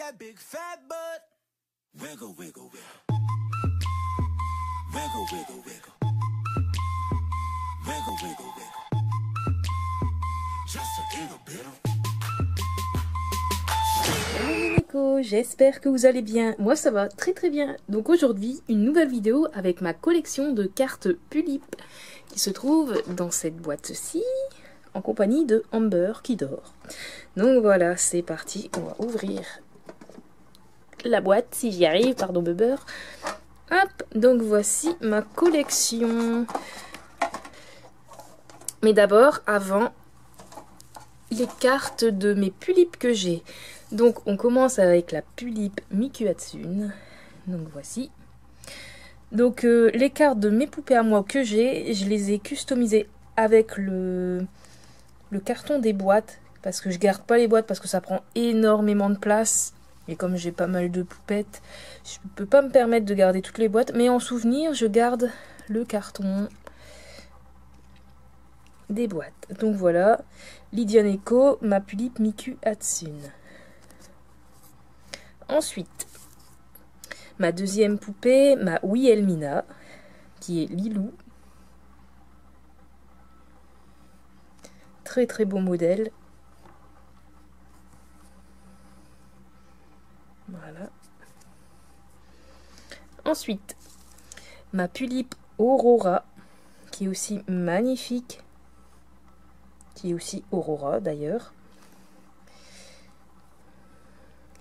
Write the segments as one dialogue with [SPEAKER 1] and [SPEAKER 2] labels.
[SPEAKER 1] that big fat butt. Wiggle, wiggle, wiggle. Wiggle, wiggle, wiggle. Wiggle, wiggle, wiggle. Just a little bit of...
[SPEAKER 2] Hello mes Nico, j'espère que vous allez bien. Moi ça va très très bien. Donc aujourd'hui, une nouvelle vidéo avec ma collection de cartes Pulip qui se trouve dans cette boîte-ci en compagnie de Amber qui dort. Donc voilà, c'est parti, on va ouvrir la boîte si j'y arrive, pardon Bubber. Hop, donc voici ma collection. Mais d'abord, avant, les cartes de mes Pulip que j'ai. Donc on commence avec la Pulip Miku Hatsune. Donc voici. Donc les cartes de mes poupées à moi que j'ai, je les ai customisées avec le carton des boîtes. Parce que je garde pas les boîtes parce que ça prend énormément de place. Et comme j'ai pas mal de poupettes, je peux pas me permettre de garder toutes les boîtes. Mais en souvenir, je garde le carton des boîtes. Donc voilà, Lydia Neko, ma Pulip Miku Hatsune. Ensuite, ma deuxième poupée, ma Oui Elmina, qui est Lilou. Très très beau modèle. Voilà. Ensuite, ma Pulip Aurora, qui est aussi magnifique. Qui est aussi Aurora d'ailleurs.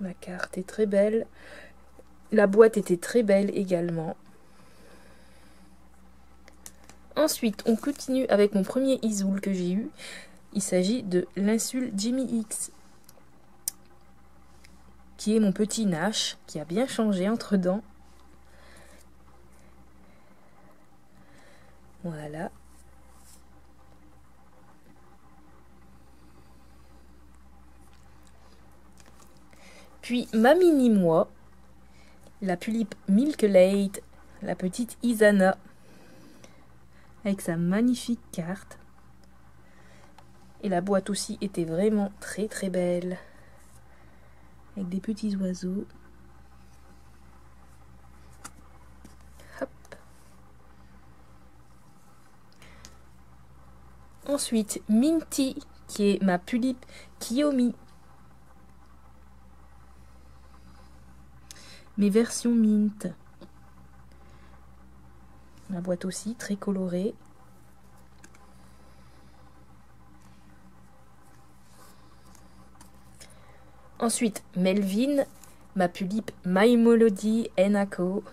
[SPEAKER 2] La carte est très belle. La boîte était très belle également. Ensuite, on continue avec mon premier Isoul que j'ai eu. Il s'agit de l'Insul Jimmy X. Qui est mon petit Nash, qui a bien changé entre dents. Voilà. Puis ma mini moi, la Pulip Milk Late, la petite Isana, avec sa magnifique carte. Et la boîte aussi était vraiment très très belle, avec des petits oiseaux. Hop. Ensuite, Minty, qui est ma Pulip Kiyomi. Mes versions mint. La boîte aussi, très colorée. Ensuite, Melvin, ma Pulip My Melody Enako.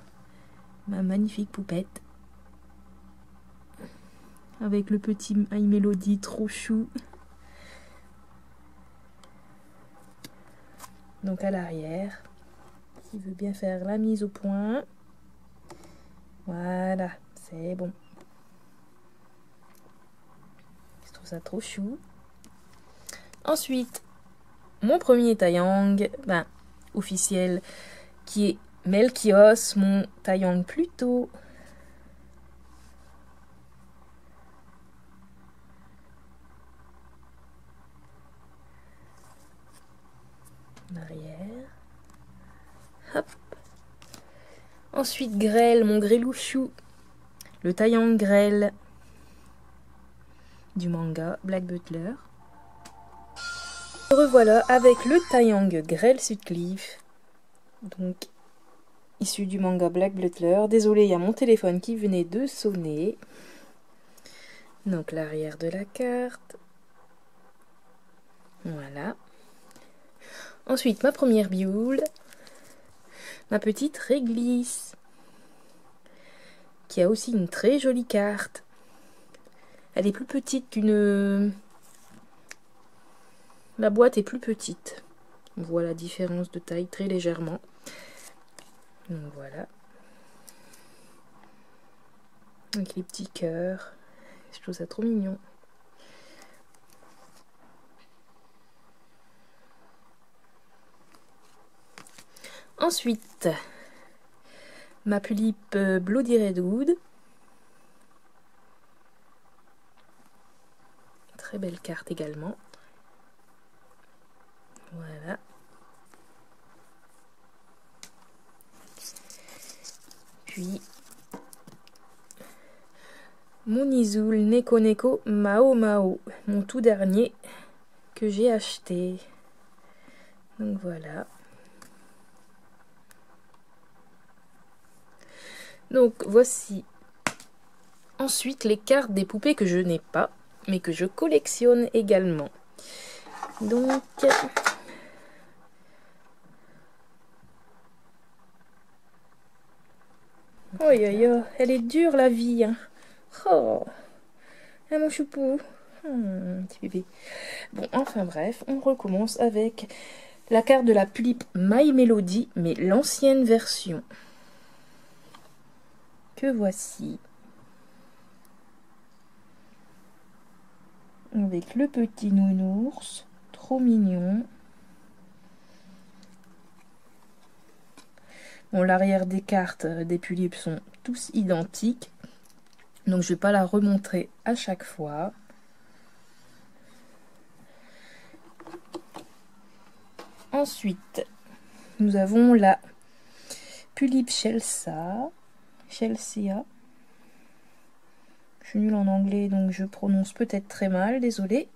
[SPEAKER 2] Ma magnifique poupette. Avec le petit My Melody trop chou. Donc à l'arrière. Qui veut bien faire la mise au point. Voilà, c'est bon. Je trouve ça trop chou. Ensuite, mon premier Taeyang, officiel, qui est Melchios, mon Taeyang Pluto. L'arrière. Hop. Ensuite, Grêle, mon Grélouchou. Le Taeyang Grêle du manga Black Butler. Me revoilà avec le Taeyang Grêle Sutcliffe. Donc, issu du manga Black Butler. Désolé, il y a mon téléphone qui venait de sonner. Donc, l'arrière de la carte. Voilà. Ensuite, ma première bioule. Ma petite réglisse, qui a aussi une très jolie carte. Elle est plus petite qu'une... La boîte est plus petite. On voit la différence de taille très légèrement. Donc voilà. Avec les petits cœurs. Je trouve ça trop mignon. Ensuite, ma Pulip Bloody Redwood. Très belle carte également. Voilà. Puis mon Isoul Neko Neko Mao Mao, mon tout dernier que j'ai acheté. Donc voilà. Donc voici ensuite les cartes des poupées que je n'ai pas, mais que je collectionne également. Donc oh, elle est dure la vie. Hein. Oh, ah, mon choupou. Petit bébé. Bon, enfin bref, on recommence avec la carte de la Pulippe My Melody, mais l'ancienne version. Que voici. Avec le petit nounours, trop mignon. Bon, l'arrière des cartes des Pulipes sont tous identiques, donc je ne vais pas la remontrer à chaque fois. Ensuite, nous avons la Pulippe Chelsea. Je suis nulle en anglais, donc je prononce peut-être très mal, désolée.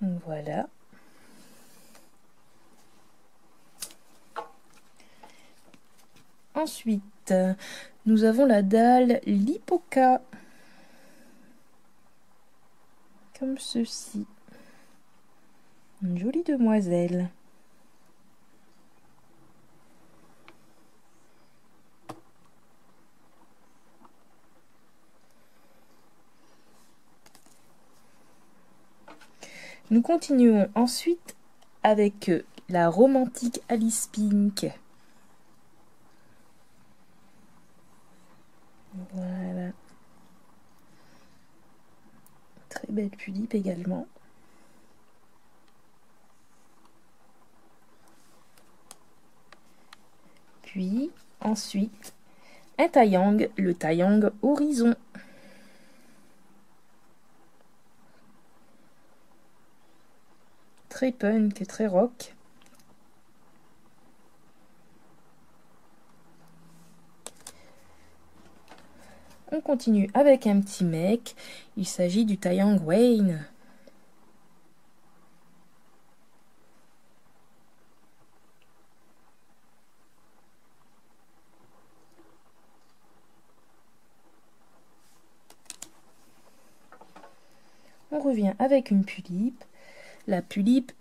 [SPEAKER 2] Donc voilà. Ensuite, nous avons la dalle Lipoca. Comme ceci. Une jolie demoiselle. Nous continuons ensuite avec la romantique Alice Pink. Voilà. Très belle Pulippe également. Puis ensuite un Taiyang, le Taiyang Horizon. Très punk et très rock. On continue avec un petit mec. Il s'agit du Taiyang Wayne. On revient avec une Pulippe. La Pulippe,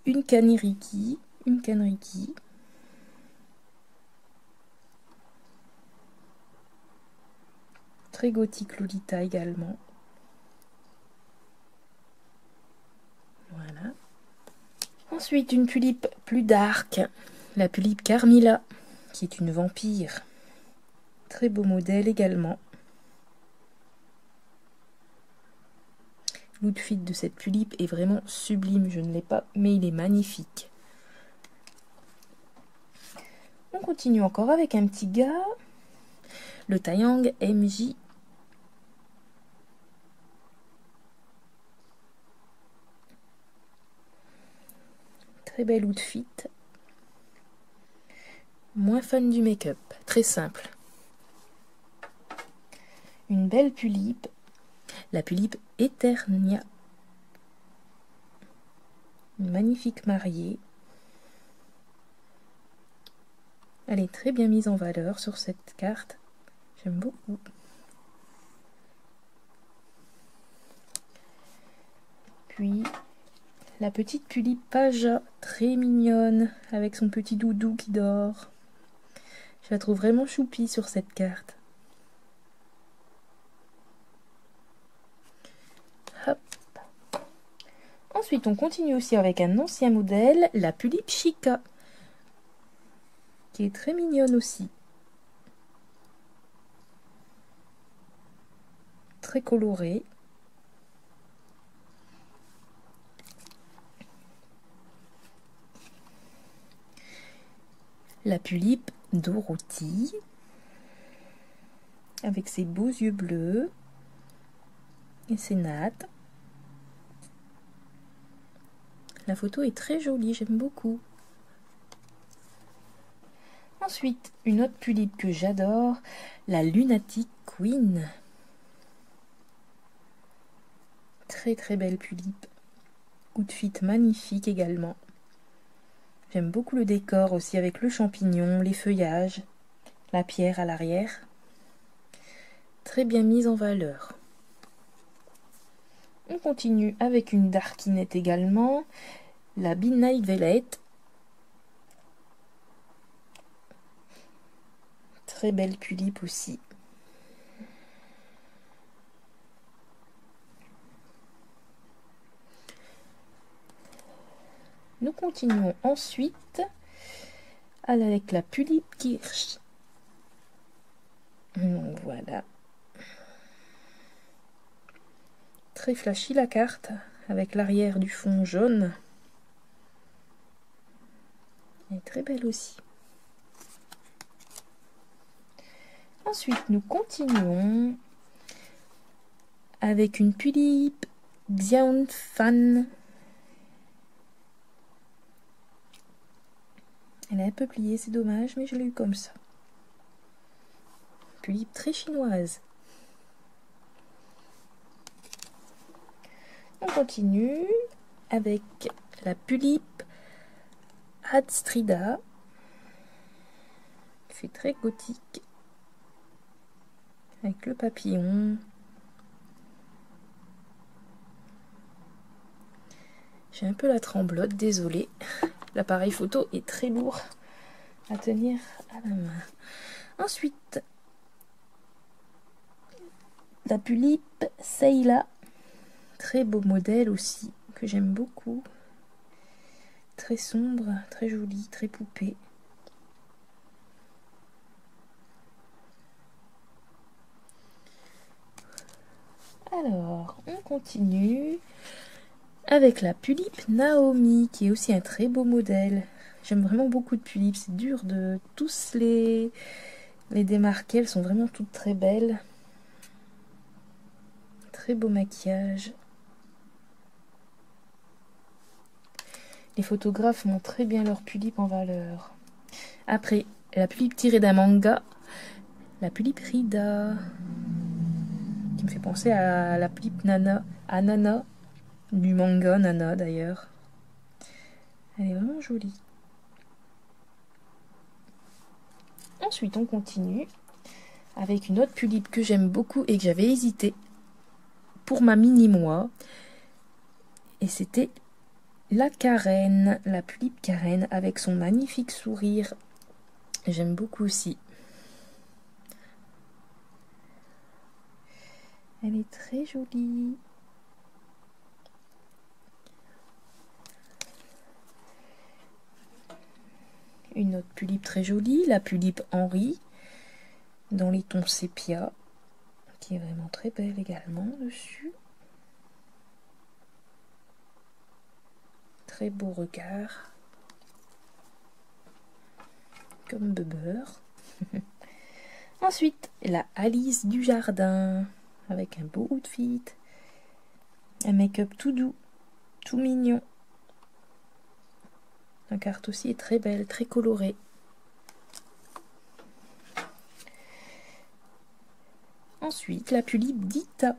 [SPEAKER 2] une Kaniriki. Très gothique Lolita également. Voilà. Ensuite, une Pulippe plus dark. La Pulippe Carmilla, qui est une vampire. Très beau modèle également. L'outfit de cette Pulippe est vraiment sublime. Je ne l'ai pas, mais il est magnifique. On continue encore avec un petit gars. Le Taiyang MJ. Très bel outfit. Moins fan du make-up. Très simple. Une belle Pulippe. La Pulippe Eternia. Une magnifique mariée. Elle est très bien mise en valeur sur cette carte. J'aime beaucoup. Puis la petite Pulippe Paja, très mignonne, avec son petit doudou qui dort. Je la trouve vraiment choupie sur cette carte. Hop. Ensuite, on continue aussi avec un ancien modèle, la Pulippe Chica, qui est très mignonne aussi. Très colorée. La Pulippe Dorothy, avec ses beaux yeux bleus et ses nattes. La photo est très jolie, j'aime beaucoup. Ensuite, une autre tulipe que j'adore, la Lunatic Queen. Très très belle tulipe. Outfit magnifique également. J'aime beaucoup le décor aussi avec le champignon, les feuillages, la pierre à l'arrière. Très bien mise en valeur. On continue avec une darkinette également, la Midnight Violet. Très belle tulipe aussi. Nous continuons ensuite avec la tulipe Kirsch. Donc voilà. Très flashy la carte, avec l'arrière du fond jaune. Elle est très belle aussi. Ensuite, nous continuons avec une tulipe Xian Fan. Elle est un peu pliée, c'est dommage, mais je l'ai eu comme ça. Tulipe très chinoise. On continue avec la tulipe Adstrida. C'est très gothique. Avec le papillon. J'ai un peu la tremblote, désolée. L'appareil photo est très lourd à tenir à la main. Ensuite, la tulipe Seila. Très beau modèle aussi, que j'aime beaucoup. Très sombre, très joli, très poupée. Alors, on continue avec la tulipe Naomi, qui est aussi un très beau modèle. J'aime vraiment beaucoup de tulipes, c'est dur de tous les démarquer, elles sont vraiment toutes très belles. Très beau maquillage. Les photographes montrent très bien leur tulipe en valeur. Après, la tulipe tirée d'un manga, la tulipe Rida, qui me fait penser à la tulipe Nana, à Nana, du manga Nana d'ailleurs. Elle est vraiment jolie. Ensuite, on continue avec une autre tulipe que j'aime beaucoup et que j'avais hésité pour ma mini-moi. Et c'était la Carène, la tulipe Carène avec son magnifique sourire. J'aime beaucoup aussi. Elle est très jolie. Une autre tulipe très jolie, la tulipe Henri, dans les tons sépia, qui est vraiment très belle également dessus. Très beau regard, comme beurre. Ensuite, la Alice du jardin, avec un beau outfit, un make-up tout doux, tout mignon. La carte aussi est très belle, très colorée. Ensuite, la tulipe Dita.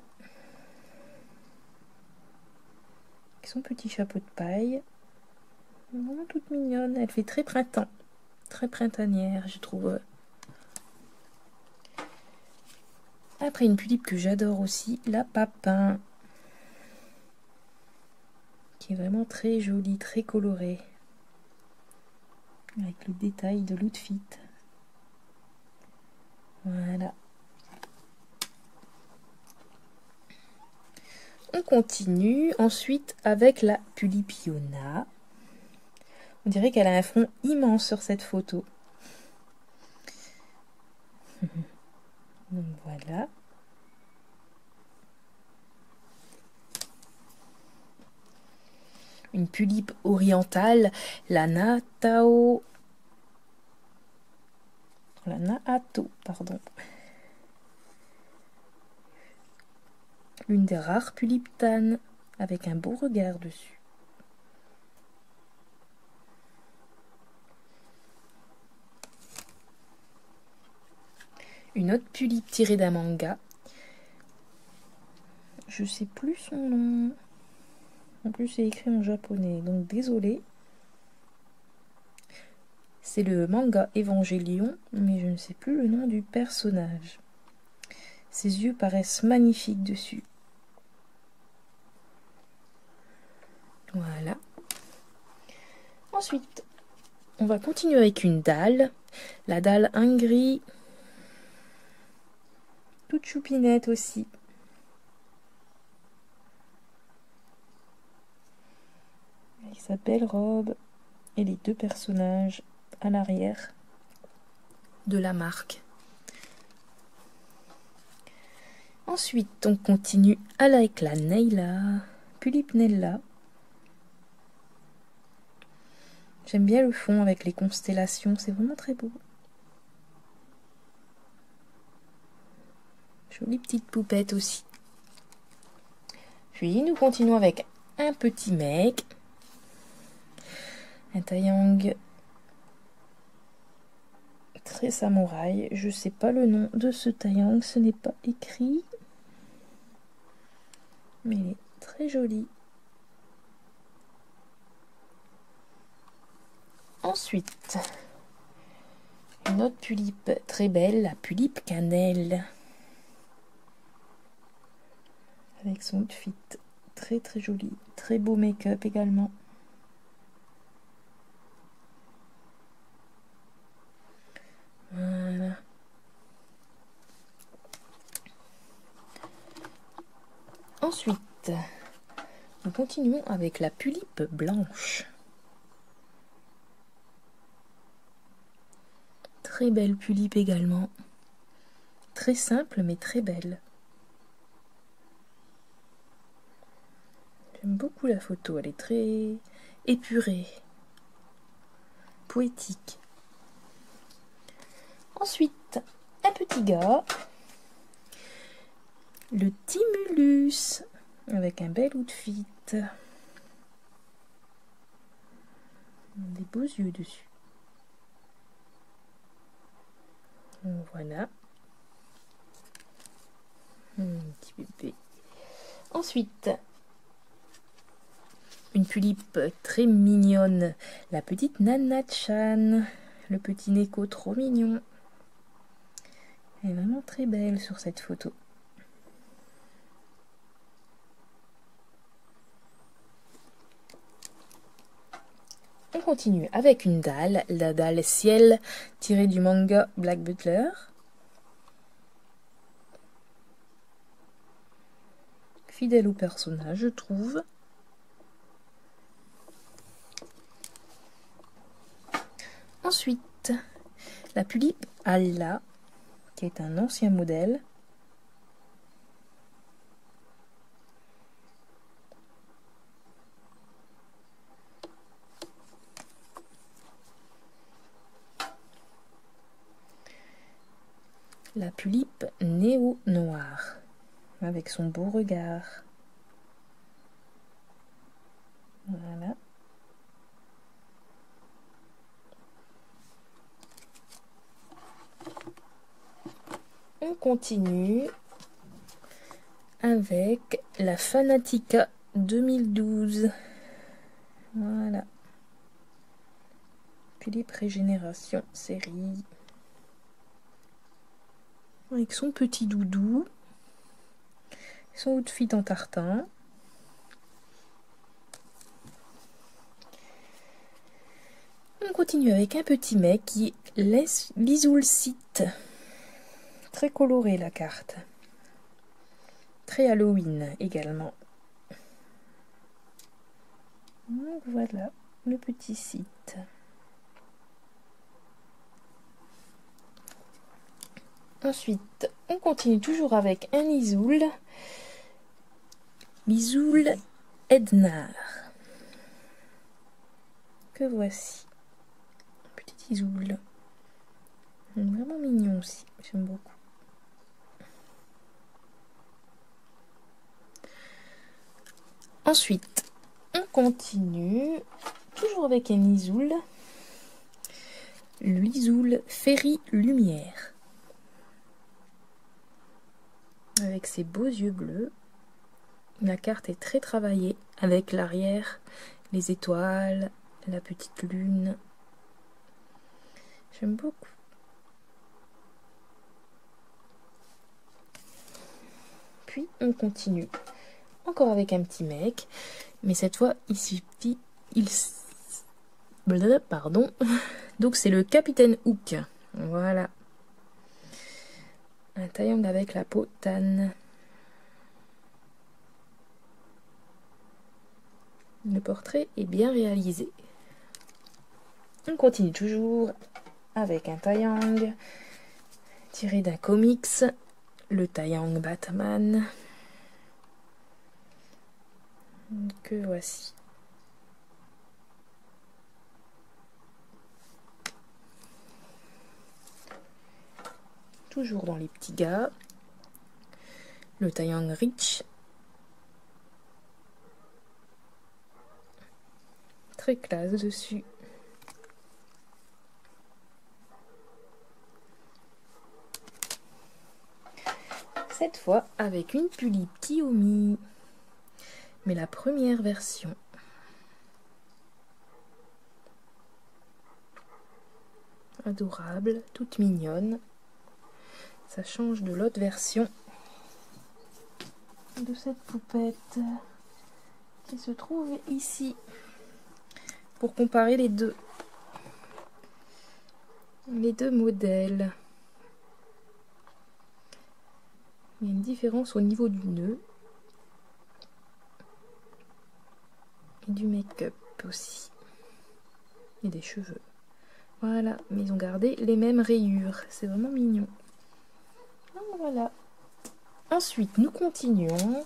[SPEAKER 2] Avec son petit chapeau de paille. Vraiment toute mignonne. Elle fait très printemps. Très printanière, je trouve. Après, une tulipe que j'adore aussi, la Papin. Qui est vraiment très jolie, très colorée. Avec le détail de l'outfit. Voilà. On continue ensuite avec la tulipe Iona. On dirait qu'elle a un front immense sur cette photo. Donc voilà. Une tulipe orientale, la Naato, pardon. Une des rares tulipes Tan, avec un beau regard dessus. Une autre Pulipe tirée d'un manga. Je sais plus son nom. En plus, c'est écrit en japonais, donc désolé. C'est le manga Evangelion, mais je ne sais plus le nom du personnage. Ses yeux paraissent magnifiques dessus. Voilà. Ensuite, on va continuer avec une dalle. La dalle Angry. Toute choupinette aussi. Avec sa belle robe et les deux personnages à l'arrière de la marque. Ensuite, on continue avec la Nayla, Pulipe Nella. J'aime bien le fond avec les constellations, c'est vraiment très beau. Jolie petite poupette aussi. Puis nous continuons avec un petit mec. Un taillang très samouraï. Je sais pas le nom de ce taillang, ce n'est pas écrit. Mais il est très joli. Ensuite, une autre Pulipe très belle, la Pulipe Cannelle. Avec son outfit très très joli. Très beau make-up également. Voilà. Ensuite, nous continuons avec la Pulipe blanche. Très belle Pulipe également. Très simple mais très belle. J'aime beaucoup la photo, elle est très épurée, poétique. Ensuite, un petit gars, le Timulus, avec un bel outfit. Des beaux yeux dessus. Voilà. Un petit bébé. Ensuite, une Pulipe très mignonne, la petite Nana-chan, le petit Neko trop mignon. Elle est vraiment très belle sur cette photo. On continue avec une dalle, la dalle ciel tirée du manga Black Butler. Fidèle au personnage, je trouve. Ensuite, la Pulipe Allah, qui est un ancien modèle. La Pulipe néo-noire, avec son beau regard. Voilà. On continue avec la Fanatica 2012. Voilà. Pulipe Régénération série. Avec son petit doudou. Son outfit en tartan. On continue avec un petit mec qui laisse l'Isoulcite. Très colorée la carte. Très Halloween également. Donc voilà le petit site. Ensuite, on continue toujours avec un Isoul. Isoul Ednar. Que voici. Petit Isoul. Vraiment mignon aussi. J'aime beaucoup. Ensuite, on continue toujours avec un Isoul. L'Isoul Ferry Lumière. avec ses beaux yeux bleus. La carte est très travaillée avec l'arrière, les étoiles, la petite lune. J'aime beaucoup. Puis on continue encore avec un petit mec, mais cette fois il suffit, pardon. Donc c'est le Capitaine Hook. Voilà. Un taillong avec la peau tan. Le portrait est bien réalisé. On continue toujours avec un taillong tiré d'un comics, le taillong Batman, que voici. Toujours dans les petits gars, le taillong Rich, très classe dessus. Cette fois avec une Pulip Kiyomi, mais la première version. Adorable, toute mignonne. Ça change de l'autre version de cette poupette qui se trouve ici pour comparer les deux modèles. Il y a une différence au niveau du nœud et du make-up aussi, et des cheveux. Voilà, mais ils ont gardé les mêmes rayures, c'est vraiment mignon. Voilà. Ensuite, nous continuons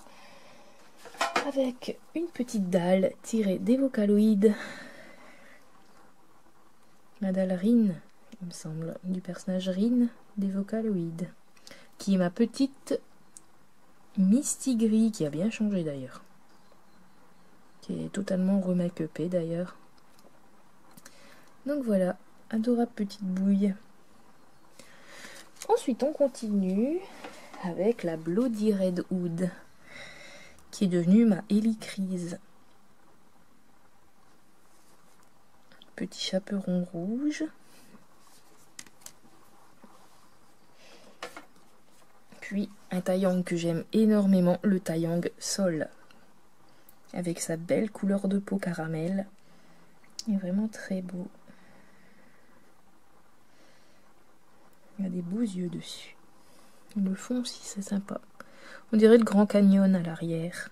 [SPEAKER 2] avec une petite dalle tirée des Vocaloid. La dalle Rin, il me semble, du personnage Rin des Vocaloid, qui est ma petite Misty Gris, qui a bien changé d'ailleurs, qui est totalement remake-upée d'ailleurs. Donc voilà, adorable petite bouille. Ensuite, on continue avec la Bloody Red Hood, qui est devenue ma Hélicrise. Petit chaperon rouge. Puis un taillong que j'aime énormément, le taillong Sol, avec sa belle couleur de peau caramel. Il est vraiment très beau. Il y a des beaux yeux dessus. Le fond aussi, c'est sympa. On dirait le Grand Canyon à l'arrière.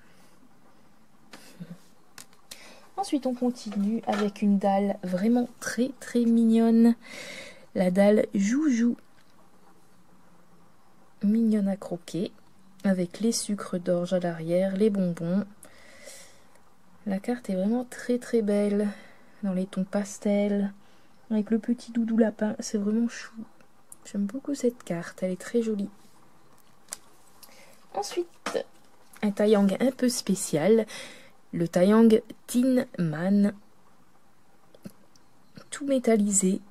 [SPEAKER 2] Ensuite, on continue avec une dalle vraiment très très mignonne. La dalle Joujou. Mignonne à croquer. Avec les sucres d'orge à l'arrière, les bonbons. La carte est vraiment très très belle. Dans les tons pastels. Avec le petit doudou lapin. C'est vraiment chou. J'aime beaucoup cette carte. Elle est très jolie. Ensuite, un taillong un peu spécial, le taillong Tin Man, tout métallisé.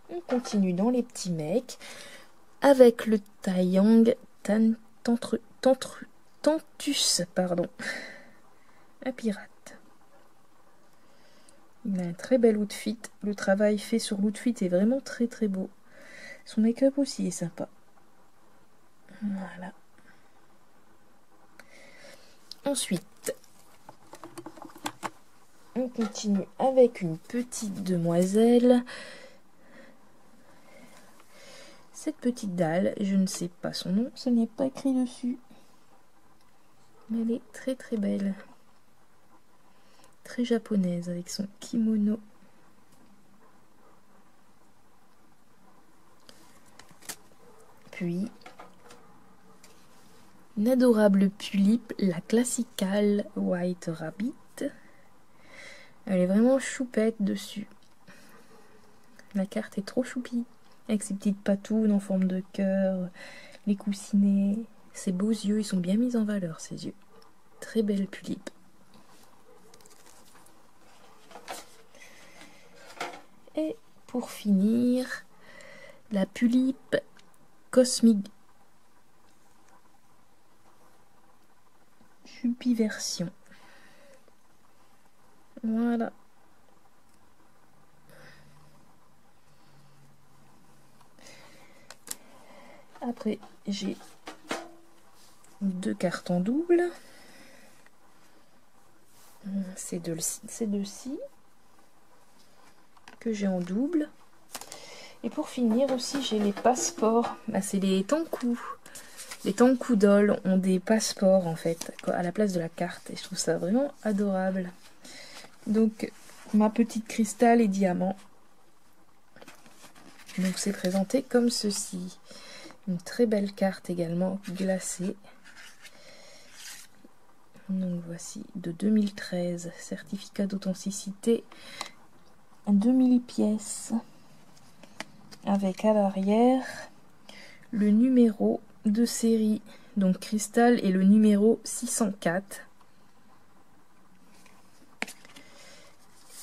[SPEAKER 2] On continue dans les petits mecs avec le taillong Tantus, pardon, un pirate. Il a un très bel outfit. Le travail fait sur l'outfit est vraiment très très beau. Son make-up aussi est sympa. Voilà. Ensuite, on continue avec une petite demoiselle. Cette petite dalle, je ne sais pas son nom, ce n'est pas écrit dessus. Mais elle est très très belle. Très japonaise avec son kimono. Puis une adorable Pulip, la classical White Rabbit. Elle est vraiment choupette dessus. La carte est trop choupie, avec ses petites patounes en forme de cœur, les coussinets, ses beaux yeux, ils sont bien mis en valeur, ces yeux. Très belle Pulip. pour finir, la Pulippe Cosmic Jupiversion. Voilà. Après, j'ai 2 cartes en double. C'est deux-ci que j'ai en double. Et pour finir aussi, j'ai les passeports. Bah, c'est les Tankou. Les Tankou Dolls ont des passeports en fait, à la place de la carte. Et je trouve ça vraiment adorable. Donc, ma petite cristal et diamant. Donc, c'est présenté comme ceci. Une très belle carte également, glacée. Donc, voici de 2013. Certificat d'authenticité. 2000 pièces. Avec à l'arrière le numéro de série. Donc, cristal et le numéro 604.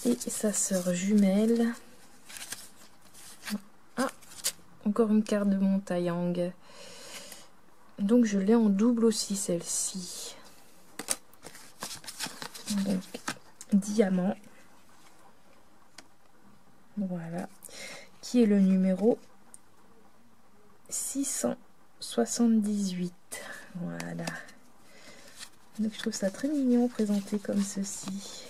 [SPEAKER 2] Et sa sœur jumelle. Ah, encore une carte de Montayang. Donc je l'ai en double aussi celle-ci. Donc diamant. Voilà. Qui est le numéro 678. Voilà. Donc je trouve ça très mignon présenté comme ceci.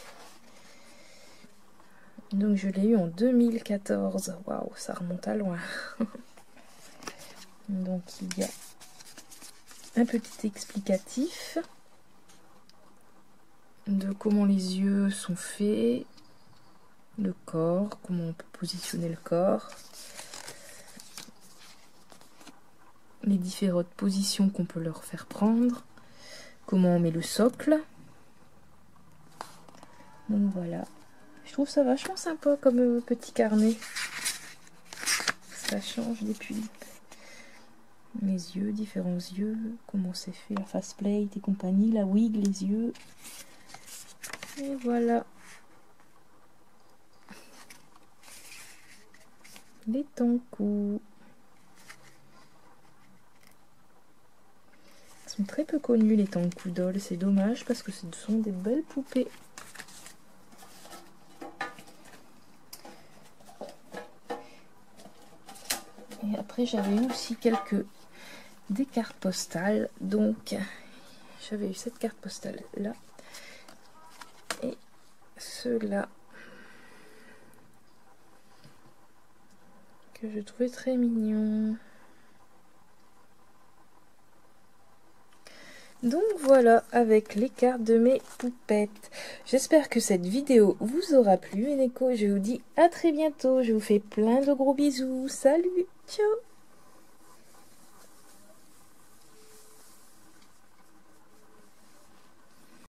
[SPEAKER 2] Donc je l'ai eu en 2014. Waouh, ça remonte à loin. Donc il y a un petit explicatif de comment les yeux sont faits, le corps, comment on peut positionner le corps, les différentes positions qu'on peut leur faire prendre, comment on met le socle. Donc voilà. Je trouve ça vachement sympa comme petit carnet. Ça change des pulipes. Les yeux, différents yeux, comment c'est fait, la faceplate et compagnie, la wig, les yeux. Et voilà. Les Tankou. Ils sont très peu connus les Tankou Dolls, c'est dommage parce que ce sont des belles poupées. Et après j'avais eu aussi des cartes postales. Donc j'avais eu cette carte postale là. Et ceux-là. Que je trouvais très mignon. Donc voilà, avec les cartes de mes poupettes. J'espère que cette vidéo vous aura plu. Et Neko, je vous dis à très bientôt. Je vous fais plein de gros bisous. Salut, ciao.